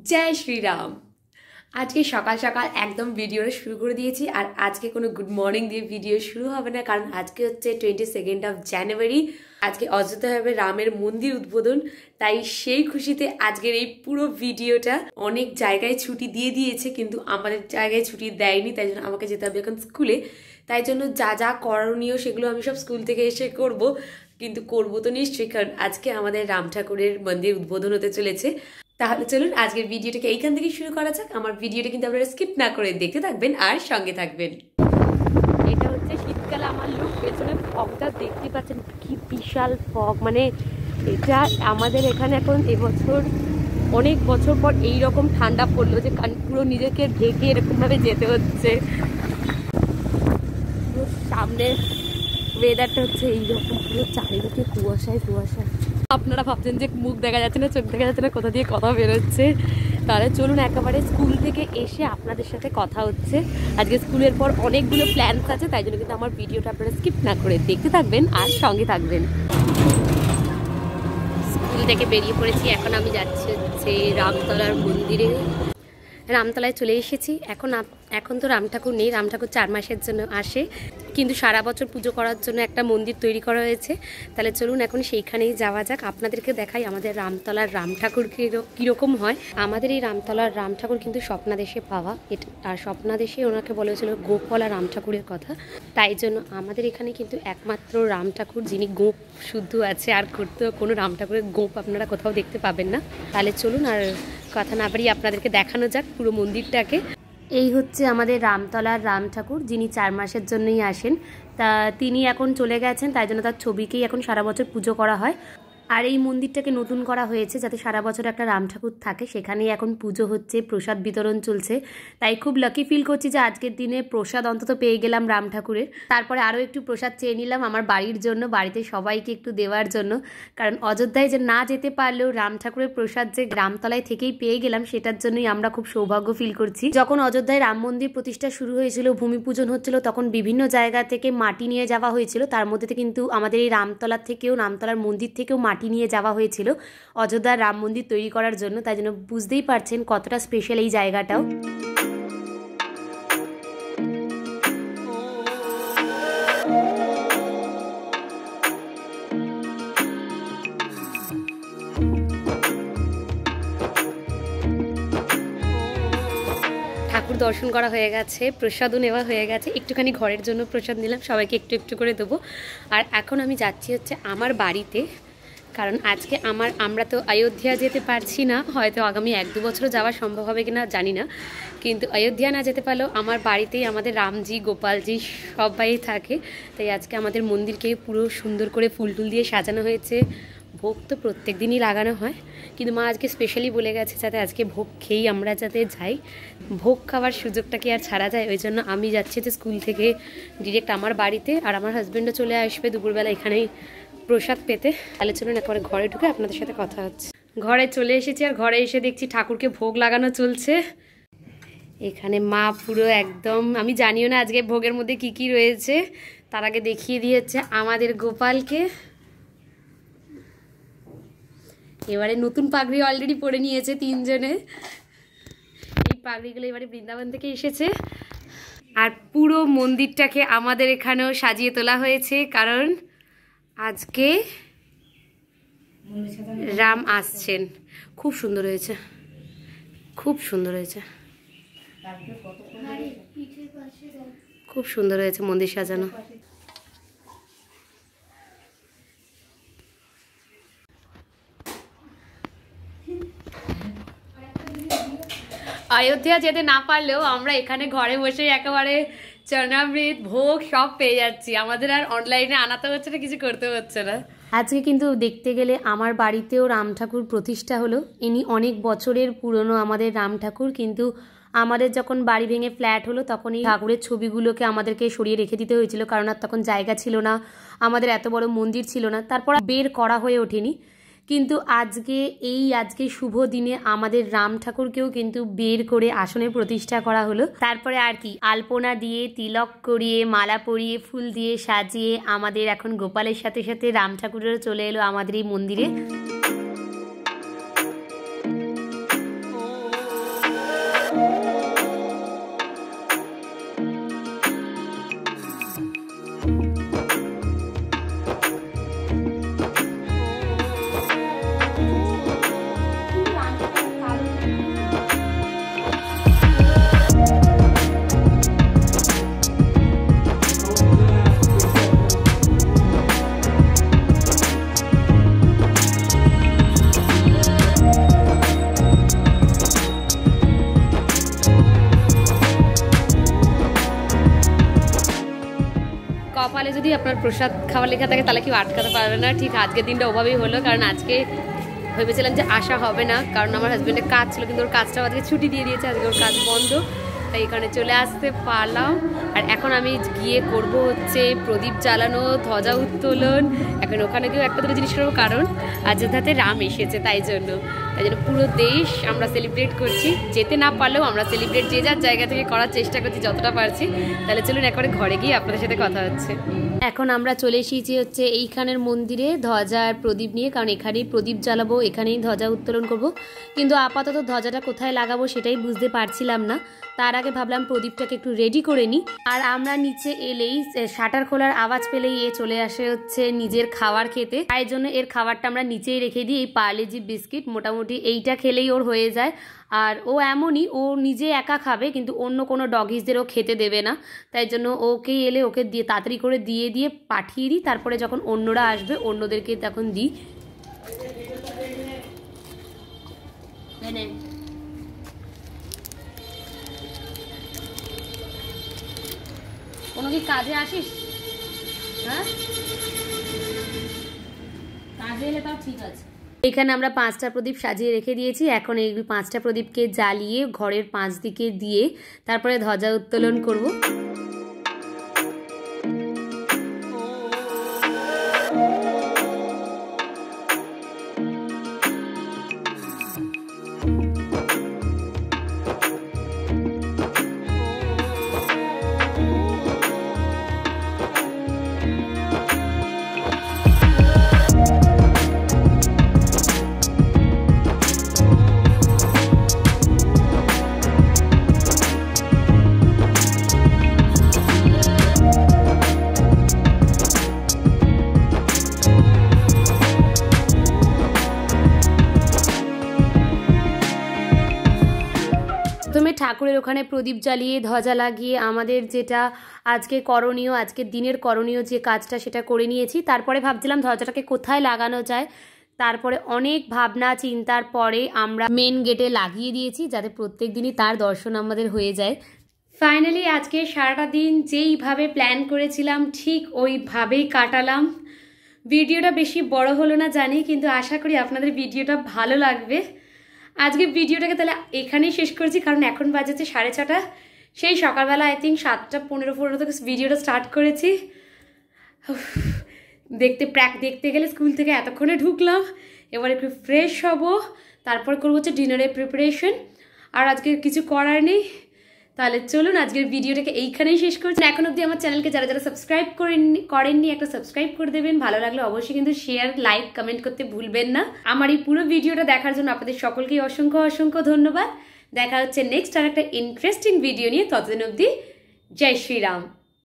जय श्री राम। आज के सकाल सकाल एकदम भिडियो शुरू कर दिए और आज के कोनो गुड मर्निंग दिए भिडियो शुरू होबे ना, कारण आज के होच्छे 22 জানুয়ারি। आज के अयोध्या होबे रामेर मंदिर उद्बोधन, ताई सेई खुशिते आजकेर এই পুরো ভিডিওটা। অনেক জায়গায় ছুটি দিয়ে দিয়েছে কিন্তু আমাদের জায়গায় ছুটি দেয়নি, তাই জন্য আমাকে যেতে হবে এখন স্কুলে। তাই জন্য যা যা করণীয় সেগুলো আমি সব স্কুল থেকে এসে করব, কিন্তু করব তো নিশ্চয়ই, কারণ আজকে আমাদের রাম ঠাকুরের মন্দির উদ্বোধন হতে চলেছে। তাহলে চলুন আজকের ভিডিওটাকে এইখান থেকে শুরু করা যাক। আমার ভিডিওটা কিন্তু আপনারা স্কিপ না করে দেখতে থাকবেন আর সঙ্গে থাকবেন। এটা হচ্ছে শীতকালে আমার লুক, পেছনে ফগটা দেখতে পাচ্ছেন কি বিশাল ফগ। মানে এটা আমাদের এখানে এখন এবছর অনেক বছর পর এই রকম ঠান্ডা পড়লো যে পুরো নিজেকে ঢেকে এরকমভাবে যেতে হচ্ছে। পুরো সামনের ওয়েদারটা হচ্ছে এইরকম, পুরো চারিদিকে কুয়াশায় কুয়াশা। আপনারা ভাবছেন যে মুখ দেখা যাচ্ছে না, চোখ দেখা যাচ্ছে না, কোথা দিয়ে কথা বেরোচ্ছে। তাহলে চলুন একেবারে স্কুল থেকে এসে আপনাদের সাথে কথা হচ্ছে। আজকে স্কুলের পর অনেকগুলো প্ল্যানস আছে, তাই জন্য কিন্তু আমার ভিডিওটা আপনারা স্কিপ না করে দেখতে থাকবেন আর সঙ্গে থাকবেন। স্কুল থেকে বেরিয়ে পড়েছি, এখন আমি যাচ্ছি হচ্ছে রামতলার মন্দিরে। রামতলায় চলে এসেছি। এখন তো রাম ঠাকুর নেই, রাম ঠাকুর 4 মাসের জন্য আসে, কিন্তু সারা বছর পুজো করার জন্য একটা মন্দির তৈরি করা হয়েছে। তাহলে চলুন এখন সেইখানেই যাওয়া যাক, আপনাদেরকে দেখাই আমাদের রামতলার রাম ঠাকুর কীরকম হয়। আমাদের এই রামতলার রাম ঠাকুর কিন্তু স্বপ্নাদেশে পাওয়া, আর স্বপ্নাদেশে ওনাকে বলা হয়েছিল গোপওয়ালা রাম ঠাকুরের কথা। তাই জন্য আমাদের এখানে কিন্তু একমাত্র রাম ঠাকুর যিনি গোপ শুদ্ধ আছে, আর করতে কোনো রাম ঠাকুরের গোপ আপনারা কোথাও দেখতে পাবেন না। তাহলে চলুন আর কথা না বাড়িয়ে আপনাদেরকে দেখানো যাক পুরো মন্দিরটাকে। এই হচ্ছে আমাদের রামতলার রাম ঠাকুর, যিনি 4 মাসের জন্যই আসেন। তা তিনি এখন চলে গেছেন, তাই জন্য তার ছবিকেই এখন সারা বছর পুজো করা হয়। আর এই মন্দিরটাকে নতুন করা হয়েছে যাতে সারা বছর একটা রাম ঠাকুর থাকে, সেখানেই এখন পুজো হচ্ছে, প্রসাদ বিতরণ চলছে। তাই খুব লাকি ফিল করছি যে আজকের দিনে প্রসাদ অন্তত পেয়ে গেলাম রাম ঠাকুরের। তারপরে আরও একটু প্রসাদ চেয়ে নিলাম আমার বাড়ির জন্য, বাড়িতে সবাইকে একটু দেওয়ার জন্য। কারণ অযোধ্যায় যে না যেতে পারলেও রাম ঠাকুরের প্রসাদ যে রামতলায় থেকেই পেয়ে গেলাম, সেটার জন্যই আমরা খুব সৌভাগ্য ফিল করছি। যখন অযোধ্যায় রাম মন্দির প্রতিষ্ঠা শুরু হয়েছিল, ভূমি পূজন হচ্ছিল, তখন বিভিন্ন জায়গা থেকে মাটি নিয়ে যাওয়া হয়েছিল। তার মধ্যে কিন্তু আমাদের এই রামতলার থেকেও, রামতলার মন্দির থেকেও মাটি নিয়ে যাওয়া হয়েছিল অযোধ্যার রাম মন্দির তৈরি করার জন্য। তাই জন্য বুঝতেই পারছেন কতটা স্পেশাল এই জায়গাটাও। ঠাকুর দর্শন করা হয়ে গেছে, প্রসাদও নেওয়া হয়ে গেছে। একটুখানি ঘরের জন্য প্রসাদ নিলাম, সবাইকে একটু একটু করে দেবো। আর এখন আমি যাচ্ছি হচ্ছে আমার বাড়িতে, কারণ আজকে আমরা তো অযোধ্যা যেতে পারছি না, হয়তো আগামী 1-2 বছরও যাওয়া সম্ভব হবে কিনা জানি না, কিন্তু অযোধ্যা না যেতে পারলেও আমার বাড়িতেই আমাদের রামজি গোপালজি সবাই থাকে। তাই আজকে আমাদের মন্দিরকে পুরো সুন্দর করে ফুল টুল দিয়ে সাজানো হয়েছে। ভোগ তো প্রত্যেক দিনই লাগানো হয়, কিন্তু মা আজকে স্পেশালি বলে গেছে যাতে আজকে ভোগ খেয়েই আমরা যাতে যাই। ভোগ খাওয়ার সুযোগটা কি আর ছাড়া যায়? ওই জন্য আমি যাচ্ছি তো স্কুল থেকে ডিরেক্ট আমার বাড়িতে, আর আমার হাজব্যান্ডও চলে আসবে দুপুরবেলা এখানেই প্রসাদ পেতে। তাহলে চলুন একবারে ঘরে ঢুকে আপনাদের সাথে কথা হচ্ছে। ঘরে চলে এসেছি, আর ঘরে এসে দেখছি ঠাকুরকে ভোগ লাগানো চলছে। এখানে মা পুরো একদম, আমি জানিও না আজকে ভোগের মধ্যে কি কি রয়েছে, তার আগে দেখিয়ে দিয়েছে আমাদের গোপালকে। এবারে নতুন পাগড়ি অলরেডি পরে নিয়েছে 3 জনে। এই পাগড়িগুলো এবারে বৃন্দাবন থেকে এসেছে। আর পুরো মন্দিরটাকে আমাদের এখানেও সাজিয়ে তোলা হয়েছে, কারণ আজকে রাম আসছেন। খুব সুন্দর হয়েছে, খুব সুন্দর হয়েছে, খুব সুন্দর হয়েছে মন্দির সাজানো। অযোধ্যা যেতে না পারলেও আমরা এখানে ঘরে বসে একেবারে চরণামৃত ভোগ সব পেয়ে যাচ্ছি। আমাদের আর অনলাইনে আনাতে হচ্ছে না, কিছু করতে হচ্ছে না। আজকে কিন্তু দেখতে গেলে আমার বাড়িতেও রাম ঠাকুর প্রতিষ্ঠা হলো। ইনি অনেক বছরের পুরনো আমাদের রাম ঠাকুর, কিন্তু আমাদের যখন বাড়ি ভেঙে ফ্ল্যাট হলো তখন এই ঠাকুরের ছবিগুলোকে আমাদেরকে সরিয়ে রেখে দিতে হয়েছিল, কারণ আর তখন জায়গা ছিল না, আমাদের এত বড় মন্দির ছিল না। তারপর বের করা হয়ে ওঠেনি, কিন্তু আজকে শুভ দিনে আমাদের রাম ঠাকুরকেও কিন্তু বের করে আসনে প্রতিষ্ঠা করা হলো। তারপরে আর কি আলপনা দিয়ে, তিলক করিয়ে, মালা পরিয়ে, ফুল দিয়ে সাজিয়ে আমাদের এখন গোপালের সাথে সাথে রাম ঠাকুরেরও চলে এলো আমাদের এই মন্দিরে। যদি আপনার প্রসাদ খাওয়ার লেখা থাকে তাহলে কেউ আটকাতে পারবে না। ঠিক আজকের দিনটা ওভাবেই হলো, কারণ আজকে ভেবেছিলাম যে আসা হবে না, কারণ আমার হাজব্যান্ডের কাজ ছিল, কিন্তু ওর কাজটাও আজকে ছুটি দিয়ে দিয়েছে, আজকে ওর কাজ বন্ধ, তাই এখানে চলে আসতে পারলাম। আর এখন আমি গিয়ে করব হচ্ছে প্রদীপ জ্বালানো, ধ্বজা উত্তোলন। এখন ওখানে গিয়েও একটা দুটো জিনিস করবো, কারণ অযোধ্যাতে রাম এসেছে, তাই জন্য পুরো দেশ আমরা সেলিব্রেট করছি। যেতে না পারলেও আমরা সেলিব্রেট যে যার জায়গা থেকে করার চেষ্টা করছি যতটা পারছি। তাহলে চলুন একবারে ঘরে গিয়ে আপনাদের সাথে কথা হচ্ছে। এখন আমরা চলে এসেছি হচ্ছে এইখানের মন্দিরে ধ্বজার প্রদীপ নিয়ে, কারণ এখানেই প্রদীপ জ্বালাবো, এখানেই ধ্বজা উত্তোলন করব। কিন্তু আপাতত ধ্বজাটা কোথায় লাগাবো সেটাই বুঝতে পারছিলাম না। তার আগে ভাবলাম প্রদীপটাকে একটু রেডি করে নিই। আর আমরা নিচে এলেই শাটার খোলার আওয়াজ পেলেই চলে আসে হচ্ছে নিজের খাবার খেতে, তাই জন্য এর খাবারটা আমরা নিচেই রেখে দিই। এই পার্লেজি বিস্কিট মোটামুটি এইটা খেলেই ওর হয়ে যায়। আর ও এমনই, ও নিজে একা খাবে, কিন্তু অন্য কোনো ডগিসদেরও খেতে দেবে না, তাই জন্য ওকে এলে ওকে দিয়ে তাড়াতাড়ি করে দিয়ে পাঠিয়ে দিই। তারপরে যখন অন্যরা আসবে অন্যদেরকে তখন দিই। কোনো কি কাজে আসিস? হ্যাঁ, কাজে এলে তাও ঠিক আছে। এখানে আমরা 5টা প্রদীপ সাজিয়ে রেখে দিয়েছি। এখন এই 5টা প্রদীপকে জ্বালিয়ে ঘরের 5 দিকে দিয়ে তারপরে ধ্বজা উত্তোলন করব। প্রথমে ঠাকুরের ওখানে প্রদীপ জ্বালিয়ে ধ্বজা লাগিয়ে আমাদের যেটা আজকে করণীয়, আজকের দিনের করণীয় যে কাজটা সেটা করে নিয়েছি। তারপরে ভাবছিলাম ধ্বজাটাকে কোথায় লাগানো যায়। তারপরে অনেক ভাবনা চিন্তার পরে আমরা মেন গেটে লাগিয়ে দিয়েছি, যাতে প্রত্যেক দিনই তার দর্শন আমাদের হয়ে যায়। ফাইনালি আজকে সারাটা দিন যেইভাবে প্ল্যান করেছিলাম ঠিক ওইভাবেই কাটালাম। ভিডিওটা বেশি বড় হলো না জানি, কিন্তু আশা করি আপনাদের ভিডিওটা ভালো লাগবে। আজকে ভিডিওটাকে তাহলে এখানেই শেষ করছি, কারণ এখন বাজেছে 6:30। সেই সকালবেলা আই থিঙ্ক 7:15 থেকে ভিডিওটা স্টার্ট করেছি। দেখতে গেলে স্কুল থেকে এতক্ষণে ঢুকলাম, এবার একটু ফ্রেশ হব, তারপর করবো হচ্ছে ডিনারের প্রিপারেশন। আর আজকে কিছু করার নেই। তাহলে চলুন আজকের ভিডিওটাকে এইখানেই শেষ করছি। এখন অবধি আমার চ্যানেলকে যারা যারা সাবস্ক্রাইব করেননি একটা সাবস্ক্রাইব করে দেবেন। ভালো লাগলে অবশ্যই কিন্তু শেয়ার, লাইক, কমেন্ট করতে ভুলবেন না। আমার এই পুরো ভিডিওটা দেখার জন্য আপনাদের সকলকেই অসংখ্য অসংখ্য ধন্যবাদ। দেখা হচ্ছে নেক্সট আর একটা ইন্টারেস্টিং ভিডিও নিয়ে। ততদিন অবধি জয় শ্রীরাম।